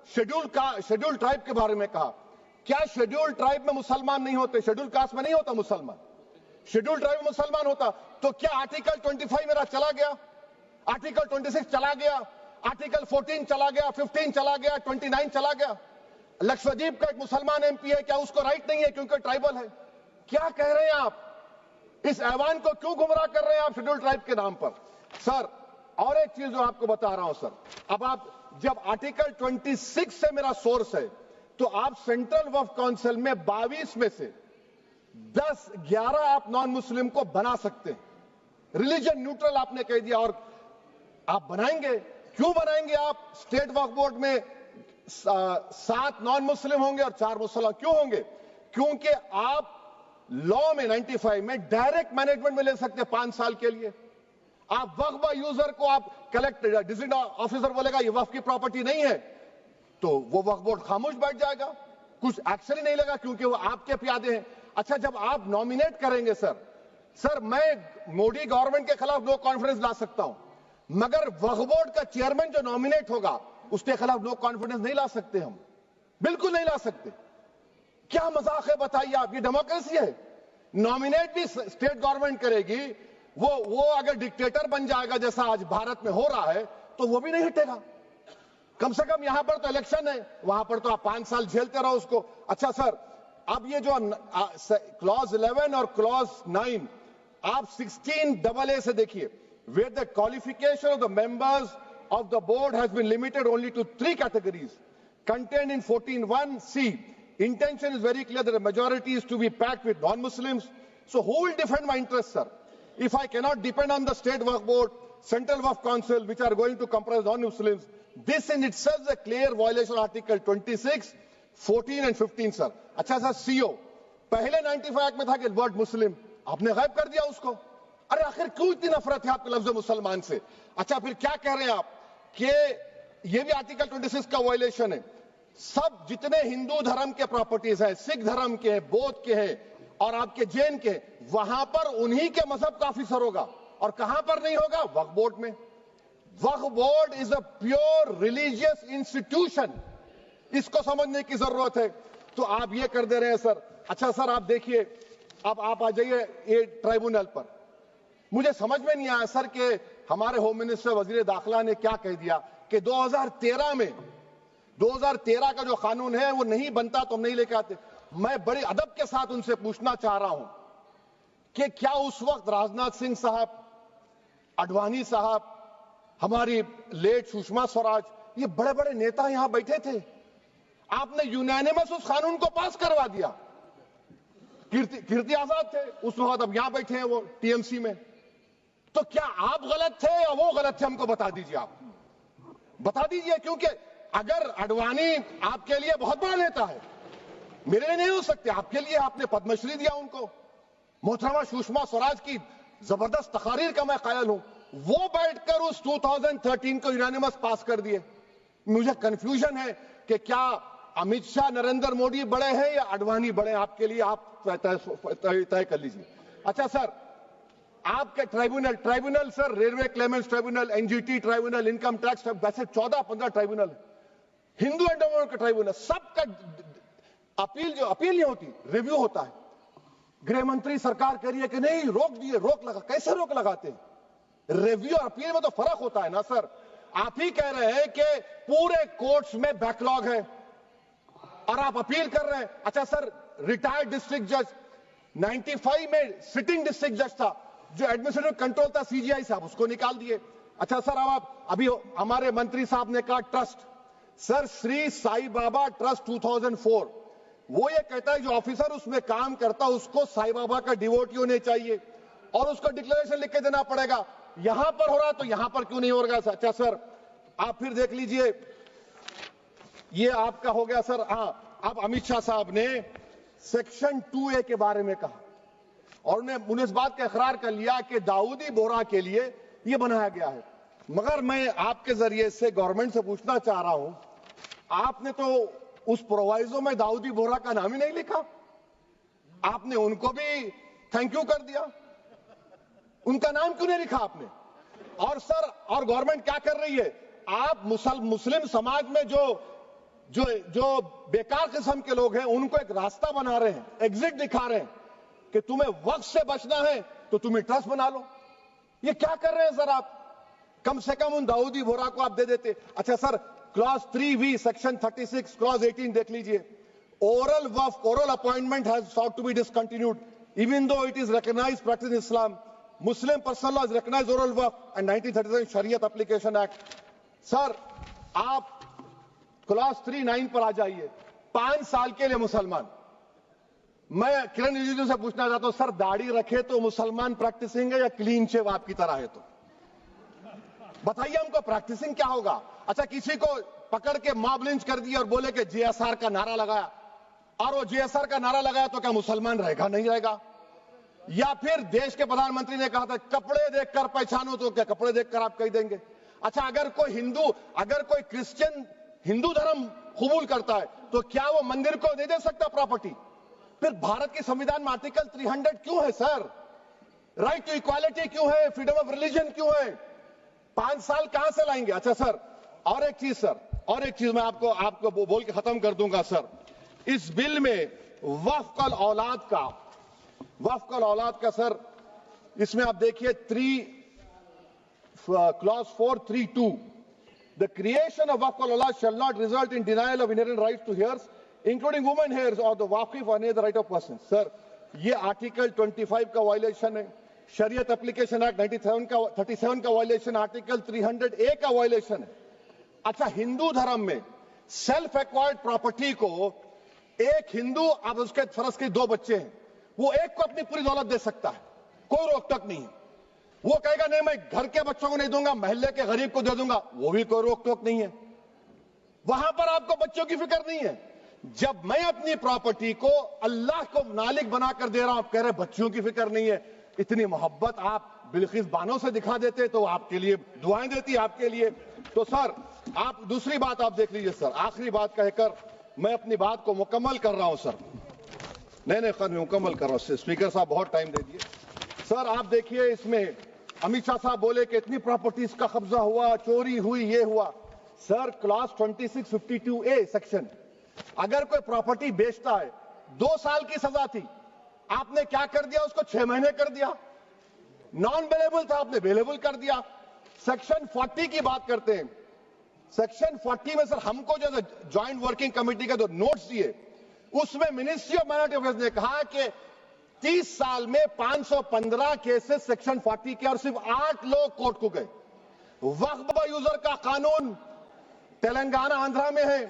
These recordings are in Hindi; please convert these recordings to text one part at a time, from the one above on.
शेड्यूल ट्राइब के बारे में कहा, क्या शेड्यूल ट्राइब में मुसलमान नहीं होते? शेड्यूल कास्ट में नहीं होता मुसलमान? शेड्यूल ट्राइब में मुसलमान होता तो क्या आर्टिकल 25 मेरा चला गया, आर्टिकल 26 चला गया, आर्टिकल 14 चला गया, 15 चला गया, 29 चला गया? लक्षद्वीप का एक मुसलमान एमपी है, क्या उसको राइट नहीं है क्योंकि ट्राइबल है? क्या कह रहे हैं आप? इस ऐवान को क्यों गुमराह कर रहे हैं आप शेड्यूल ट्राइब के नाम पर? सर, और एक चीज जो आपको बता रहा हूं सर, अब आप जब आर्टिकल 26 से मेरा सोर्स है, तो आप सेंट्रल वक्फ काउंसिल में 22 में से 10-11 आप नॉन मुस्लिम को बना सकते हैं। रिलीजन न्यूट्रल आपने कह दिया, और आप बनाएंगे, क्यों बनाएंगे आप? स्टेट वक्फ बोर्ड में 7 नॉन मुस्लिम होंगे और 4 मुसलमान। क्यों होंगे? क्योंकि आप लॉ में 95 में डायरेक्ट मैनेजमेंट में ले सकते हैं 5 साल के लिए। आप वक्फ यूजर को आप कलेक्ट डिस्ट्रिक्ट ऑफिसर बोलेगा ये वक्फ की प्रॉपर्टी नहीं है, तो वो वक्फ बोर्ड खामोश बैठ जाएगा, कुछ एक्शन ही नहीं लेगा क्योंकि वो आपके प्यादे हैं। अच्छा, जब आप नॉमिनेट करेंगे सर मैं मोदी गवर्नमेंट के खिलाफ नो कॉन्फिडेंस ला सकता हूं, मगर वक्फ बोर्ड का चेयरमैन जो नॉमिनेट होगा उसके खिलाफ नो कॉन्फिडेंस नहीं ला सकते, हम बिल्कुल नहीं ला सकते। क्या मजाक है बताइए आप? ये डेमोक्रेसी है। नॉमिनेट भी स्टेट गवर्नमेंट करेगी, वो अगर डिक्टेटर बन जाएगा जैसा आज भारत में हो रहा है तो वो भी नहीं हटेगा। कम से कम यहां पर तो इलेक्शन है, वहां पर तो आप 5 साल झेलते रहो उसको। अच्छा सर, अब ये जो क्लॉज 11 और क्लॉज 9 आप 16AA से देखिए, where the qualification of the members of the board has been limited only to 3 categories contained in 14(1)(c). Intention is very clear that the majority is to be packed with non-Muslims. So who will defend my interests, sir? If I cannot depend on the state waqf board, central waqf council, which are going to comprise non-Muslims, this in itself is a clear violation of Article 26, 14 and 15, sir. अच्छा सर, CO पहले 95 एक्ट में था कि वर्ड मुस्लिम, आपने गायब कर दिया उसको। अरे आखिर क्यों इतनी नफरत है आपके लफ्ज मुसलमान से? अच्छा, फिर क्या कह रहे हैं आप कि ये भी आर्टिकल 26 का वायलेशन है। सब जितने हिंदू धर्म के प्रॉपर्टीज हैं, सिख धर्म के हैं, बौद्ध के हैं और आपके जैन के, वहां पर उन्हीं के मजहब का ऑफिसर होगा। और कहां पर नहीं होगा? वक्फ बोर्ड में। वक्फ board is a pure religious institution, इसको समझने की जरूरत है। तो आप ये कर दे रहे हैं सर। अच्छा सर, आप देखिए, अब आप आ जाइए ये ट्राइब्यूनल पर। मुझे समझ में नहीं आया सर कि हमारे होम मिनिस्टर वजीर दाखिला ने क्या कह दिया कि 2013 का जो कानून है वो नहीं बनता तो हम नहीं लेके आते। मैं बड़े अदब के साथ उनसे पूछना चाह रहा हूं कि क्या उस वक्त राजनाथ सिंह साहब, अडवाणी साहब, हमारी लेट सुषमा स्वराज, ये बड़े बड़े नेता यहां बैठे थे? आपने यूनानिमस उस कानून को पास करवा दिया। कीर्ति आजाद थे उस वक्त, अब यहां बैठे हैं वो टीएमसी में। तो क्या आप गलत थे या वो गलत थे? हमको बता दीजिए, आप बता दीजिए। क्योंकि अगर अडवाणी आपके लिए बहुत बड़ा नेता है, मेरे लिए नहीं हो सकते, आपके लिए आपने पद्मश्री दिया उनको। मोहतरमा सुषमा स्वराज की जबरदस्त तकारीर का मैं कायल हूं, वो बैठकर उस 2013 को यूनानिमस पास कर दिए। मुझे कंफ्यूजन है कि क्या अमित शाह, नरेंद्र मोदी बड़े हैं या अडवाणी बड़े हैं? आपके लिए आप तय कर लीजिए। अच्छा सर, आपके tribunal sir, railway Clements tribunal, NGT tribunal, income tax, वैसे 14-15 ट्राइब्यूनल है, हिंदू एंडोमेंट का ट्राइब्यूनल, सबका अपील नहीं होती, रिव्यू होता है। गृह मंत्री सरकार कह रही है कि नहीं, रोक दिए, रोक लगा। कैसे रोक लगाते हैं? रिव्यू और अपील में तो फर्क होता है ना सर। आप ही कह रहे हैं कि पूरे कोर्ट्स में बैकलॉग है और आप अपील कर रहे हैं। अच्छा सर, रिटायर्ड डिस्ट्रिक्ट जज 95 में सिटिंग डिस्ट्रिक्ट जज था, जो एडमिनिस्ट्रेटिव कंट्रोल था सीजीआई साहब, उसको निकाल दिए। अच्छा सर, अब आप अभी हमारे मंत्री साहब ने कहा trust, sir Shri Sai Baba trust 2004, वो ये कहता है जो ऑफिसर उसमें काम करता है उसको साई बाबा का डिवोटी होने चाहिए और उसको डिक्लेरेशन लिख के देना पड़ेगा। यहां पर हो रहा तो यहां पर क्यों नहीं हो रहा? अच्छा सर, आप फिर देख लीजिए, ये आपका हो गया सर। हाँ, अब अमित शाह साहब ने सेक्शन 2A के बारे में कहा और उन्हें इस बात का इकरार कर लिया कि दाऊदी बोहरा के लिए यह बनाया गया है। मगर मैं आपके जरिए से गवर्नमेंट से पूछना चाह रहा हूं, आपने तो उस प्रोवाइजो में दाऊदी बोहरा का नाम ही नहीं लिखा, आपने उनको भी थैंक यू कर दिया, उनका नाम क्यों नहीं लिखा आपने? और सर, और गवर्नमेंट क्या कर रही है? आप मुस्लिम समाज में जो जो जो बेकार किस्म के लोग हैं उनको एक रास्ता बना रहे हैं, एग्जिट दिखा रहे हैं कि तुम्हें वक्त से बचना है तो तुम ट्रस्ट बना लो। ये क्या कर रहे हैं सर आप? कम से कम उन दाऊदी बोरा को आप दे देते। अच्छा sir, clause 3V section 36 clause 18 देख लीजिए। Oral Waqf, oral appointment has sought to be discontinued even though it is recognized practice in Islam. Muslim personal law has recognized oral waqf and 1937 Shariat Application Act. Sir आप क्लॉज 39 पर आ जाइए। 5 साल के लिए मुसलमान। मैं किरण रिजिजू से पूछना चाहता हूं, सर दाढ़ी रखे तो मुसलमान प्रैक्टिसिंग है या क्लीन शेव आपकी तरह है? तो बताइए हमको प्रैक्टिसिंग क्या होगा? अच्छा, किसी को पकड़ के मॉब लिंच कर दिया और बोले कि JSR का नारा लगाया, और वो JSR का नारा लगाया तो क्या मुसलमान रहेगा? नहीं रहेगा। या फिर देश के प्रधानमंत्री ने कहा था कपड़े देखकर पहचानो, तो क्या कपड़े देखकर आप कह देंगे? अच्छा, अगर कोई हिंदू, अगर कोई क्रिश्चियन हिंदू धर्म कबूल करता है तो क्या वो मंदिर को नहीं दे सकता प्रॉपर्टी? फिर भारत के संविधान में आर्टिकल 300 क्यों है सर? राइट टू इक्वालिटी क्यों है? फ्रीडम ऑफ रिलीजन क्यों है? 5 साल कहां से लाएंगे? अच्छा सर, और एक चीज सर, और एक चीज मैं आपको बोल के खत्म कर दूंगा सर। इस बिल में वक्फ औलाद का सर, इसमें आप देखिए clause 432, the creation of waqf al-awlad shall not result in denial of inherent rights to heirs, including women heirs or the waqif or any other right of person. Sir ये आर्टिकल 25 का वायलेशन है, शरीयत एप्लीकेशन एक्ट 37 का वायलेशन, आर्टिकल 300A का वायलेशन है। अच्छा, हिंदू धर्म में सेल्फ एक्वायर्ड प्रॉपर्टी को एक हिंदू, अब उसके फर्ज के 2 बच्चे हैं, वो एक को अपनी पूरी दौलत दे सकता है, कोई रोक टोक नहीं है। वो कहेगा नहीं मैं घर के बच्चों को नहीं दूंगा, मोहल्ले के गरीब को दे दूंगा, वो भी कोई रोक टोक नहीं है। वहां पर आपको बच्चों की फिक्र नहीं है। जब मैं अपनी प्रॉपर्टी को अल्लाह को मालिक बनाकर दे रहा हूं, आप कह रहे बच्चों की फिक्र नहीं है। इतनी मोहब्बत आप बिल्किस बानो से दिखा देते तो आपके लिए दुआएं देती आपके लिए। तो सर आप दूसरी बात आप देख लीजिए सर, आखिरी बात कहकर मैं अपनी बात को मुकम्मल कर रहा हूं सर। नहीं मुकम्मल कर रहा हूं। स्पीकर साहब बहुत टाइम दे दिए। सर आप देखिए, इसमें अमित शाह साहब बोले कि इतनी प्रॉपर्टीज का कब्जा हुआ, चोरी हुई, ये हुआ। सर क्लॉज 2652A सेक्शन, अगर कोई प्रॉपर्टी बेचता है 2 साल की सजा थी, आपने क्या कर दिया? उसको 6 महीने कर दिया। नॉन बेलेबल था, आपने बेलेबल कर दिया। सेक्शन 40 की बात करते हैं। सेक्शन 40 में सर हमको जो ज्वाइंट वर्किंग कमेटी का जो नोट्स दिए, उसमें मिनिस्ट्री ऑफ माइनॉरिटी अफेयर्स ने कहा कि 30 साल में 515 केसेस सेक्शन 40 के, और सिर्फ 8 लोग कोर्ट को गए। वक्फ यूजर का कानून तेलंगाना आंध्रा में है,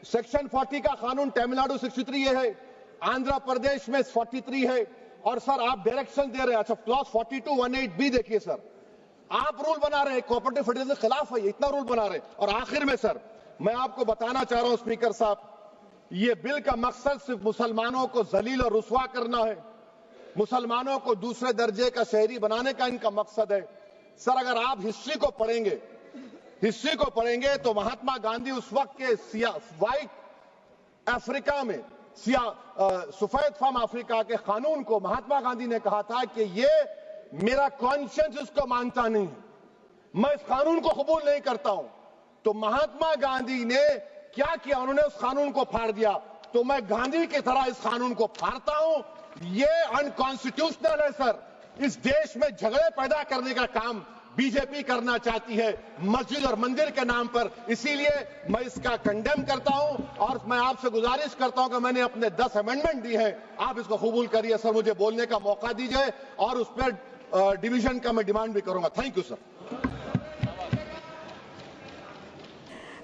सेक्शन 40 का कानून तमिलनाडु 63 है, आंध्र प्रदेश में 43 है। और सर आप डायरेक्शन दे रहे हैं। अच्छा, क्लॉज 4218B देखिए सर, आप रूल बना रहे हैं, कोऑपरेटिव फेडरलिज्म के खिलाफ है, इतना रूल बना रहे हैं। और आखिर में सर मैं आपको बताना चाह रहा हूं स्पीकर साहब, ये बिल का मकसद सिर्फ मुसलमानों को जलील और रुस्वा करना है, मुसलमानों को दूसरे दर्जे का शहरी बनाने का इनका मकसद है। सर अगर आप हिस्ट्री को पढ़ेंगे तो महात्मा गांधी उस वक्त के व्हाइट अफ्रीका में सफेद फार्म अफ्रीका के कानून को महात्मा गांधी ने कहा था कि ये मेरा कॉन्शियंस इसको मानता नहीं है, मैं इस कानून को कबूल नहीं करता हूं। तो महात्मा गांधी ने क्या किया? उन्होंने उस कानून को फाड़ दिया। तो मैं गांधी की तरह इस कानून को फाड़ता हूं। ये अनकॉन्स्टिट्यूशनल है सर। इस देश में झगड़े पैदा करने का काम बीजेपी करना चाहती है मस्जिद और मंदिर के नाम पर, इसीलिए मैं इसका कंडेम करता हूं। और मैं आपसे गुजारिश करता हूं कि मैंने अपने 10 अमेंडमेंट दी हैं, आप इसको कबूल करिए सर, मुझे बोलने का मौका दीजिए और उस पर डिवीजन का मैं डिमांड भी करूंगा। Thank you sir.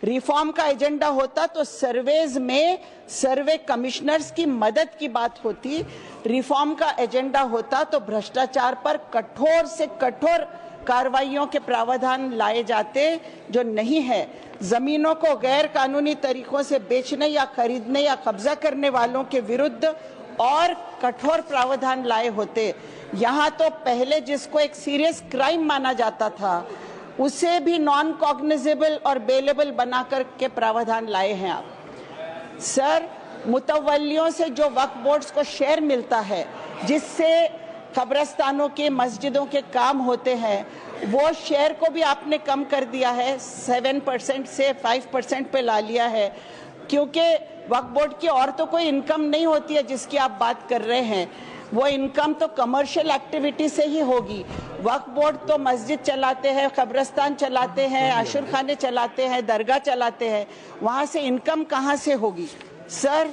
रिफॉर्म का एजेंडा होता तो सर्वेज में सर्वे कमिश्नर्स की मदद की बात होती। रिफॉर्म का एजेंडा होता तो भ्रष्टाचार पर कठोर से कठोर कार्रवाइयों के प्रावधान लाए जाते, जो नहीं है। जमीनों को गैर कानूनी तरीकों से बेचने या खरीदने या कब्जा करने वालों के विरुद्ध और कठोर प्रावधान लाए होते। यहाँ तो पहले जिसको एक सीरियस क्राइम माना जाता था उसे भी नॉन कॉग्निजेबल और बेलेबल बना कर के प्रावधान लाए हैं आप। सर मुतवल्लियों से जो वक्फ बोर्ड्स को शेयर मिलता है, जिससे कब्रस्तानों के मस्जिदों के काम होते हैं, वो शेयर को भी आपने कम कर दिया है, 7% से 5% पे ला लिया है। क्योंकि वक्फ बोर्ड की और तो कोई इनकम नहीं होती है जिसकी आप बात कर रहे हैं। वो इनकम तो कमर्शियल एक्टिविटी से ही होगी। वक्फ बोर्ड तो मस्जिद चलाते हैं, कब्रिस्तान चलाते हैं, आशुर खाने चलाते हैं, दरगाह चलाते हैं, वहाँ से इनकम कहाँ से होगी? सर,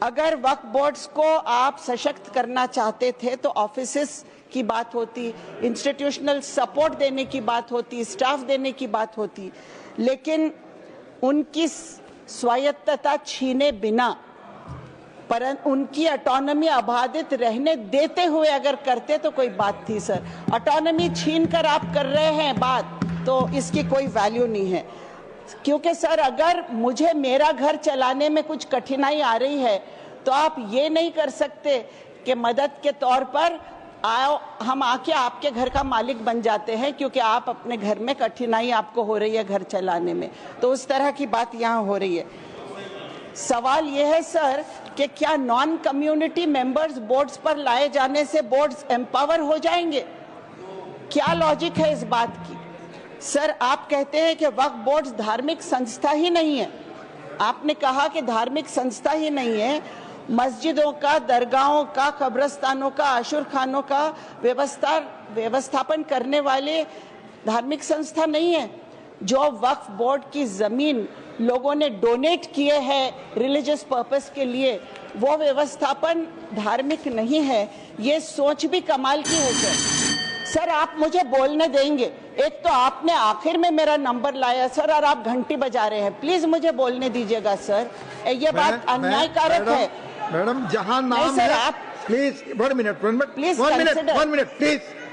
अगर वक्फ बोर्ड्स को आप सशक्त करना चाहते थे तो ऑफिसेस की बात होती, इंस्टीट्यूशनल सपोर्ट देने की बात होती, स्टाफ देने की बात होती, लेकिन उनकी स्वायत्तता छीने बिना, परंतु उनकी ऑटोनॉमी अबाधित रहने देते हुए अगर करते तो कोई बात थी सर। ऑटोनॉमी छीन कर आप कर रहे हैं बात, तो इसकी कोई वैल्यू नहीं है। क्योंकि सर, अगर मुझे मेरा घर चलाने में कुछ कठिनाई आ रही है तो आप ये नहीं कर सकते कि मदद के तौर पर आओ हम आके आपके घर का मालिक बन जाते हैं क्योंकि आप अपने घर में कठिनाई आपको हो रही है घर चलाने में। तो उस तरह की बात यहाँ हो रही है। सवाल यह है सर कि क्या नॉन कम्युनिटी मेंबर्स बोर्ड्स पर लाए जाने से बोर्ड्स एम्पावर हो जाएंगे? क्या लॉजिक है इस बात की? सर, आप कहते हैं कि वक्फ बोर्ड्स धार्मिक संस्था ही नहीं है। आपने कहा कि धार्मिक संस्था ही नहीं है, मस्जिदों का, दरगाहों का, कब्रिस्तानों का, आशुर खानों का व्यवस्थापन करने वाले धार्मिक संस्था नहीं है। जो वक्फ बोर्ड की जमीन लोगों ने डोनेट किए हैं रिलीजियस पर्पस के लिए, वो व्यवस्थापन धार्मिक नहीं है। ये सोच भी कमाल की है सर। आप मुझे बोलने देंगे? एक तो आपने आखिर में मेरा नंबर लाया सर और आप घंटी बजा रहे हैं। प्लीज मुझे बोलने दीजिएगा सर, ये बात अन्यायकारक है। मैडम, जहां नाम सर, है, आप please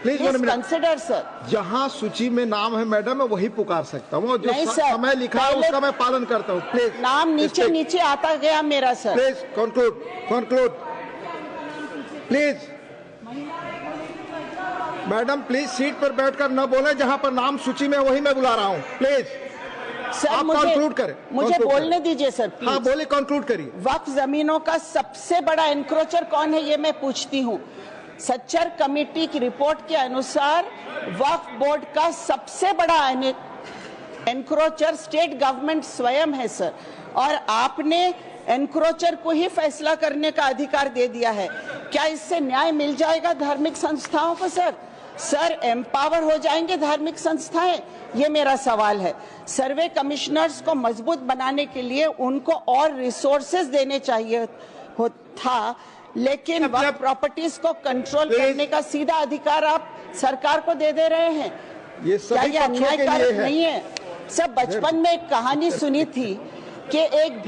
please 1 minute consider sir. जहां सूची में नाम है मैडम, मैं वही पुकार सकता हूँ। जो समय लिखा है उसका मैं पालन करता हूँ। प्लीज, नाम नीचे नीचे आता गया मेरा sir. Please conclude please. Madam please seat पर बैठकर न बोले, जहां पर नाम सूची में वही मैं बुला रहा हूँ। प्लीज सर, आप कंक्लूड करें। मुझे बोलने दीजिए सर प्लीज। हाँ, बोलिए, कंक्लूड करिए। वक्फ जमीनों का सबसे बड़ा एनक्रोचर कौन है ये मैं पूछती हूँ। सच्चर कमेटी की रिपोर्ट के अनुसार वक्फ बोर्ड का सबसे बड़ा एनक्रोचर स्टेट गवर्नमेंट स्वयं है सर, और आपने एनक्रोचर को ही फैसला करने का अधिकार दे दिया है। क्या इससे न्याय मिल जाएगा धार्मिक संस्थाओं को सर? सर, एम्पावर हो जाएंगे धार्मिक संस्थाएं? ये मेरा सवाल है। सर्वे कमिश्नर्स को मजबूत बनाने के लिए उनको और रिसोर्सेज देने चाहिए था, लेकिन वक्फ प्रॉपर्टीज को कंट्रोल करने का सीधा अधिकार आप सरकार को दे रहे हैं। ये क्या ये अन्यायकारक नहीं है? सब बचपन में एक कहानी सुनी थी कि एक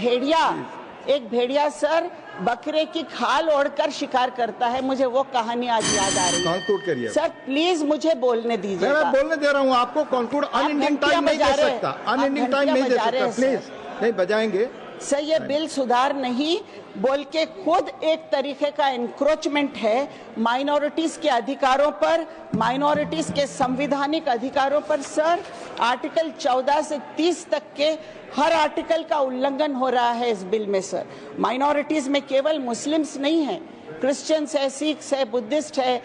भेड़िया सर बकरे की खाल ओढ़कर शिकार करता है। मुझे वो कहानी आज याद आ रही है। कंक्लूड करिए सर, प्लीज मुझे बोलने दीजिए। मैं बोलने दे रहा हूँ आपको। कंक्लूड अनएंडिंग टाइम नहीं दे सकता, अनएंडिंग टाइम नहीं दे सकता। प्लीज नहीं बजाएंगे सर। ये बिल सुधार नहीं बोल के खुद एक तरीके का एनक्रोचमेंट है माइनॉरिटीज के अधिकारों पर, माइनॉरिटीज के संवैधानिक अधिकारों पर। सर, आर्टिकल 14 से 30 तक के हर आर्टिकल का उल्लंघन हो रहा है इस बिल में सर। माइनॉरिटीज में केवल मुस्लिम्स नहीं है, क्रिश्चियंस है, सिख्स है, बुद्धिस्ट है,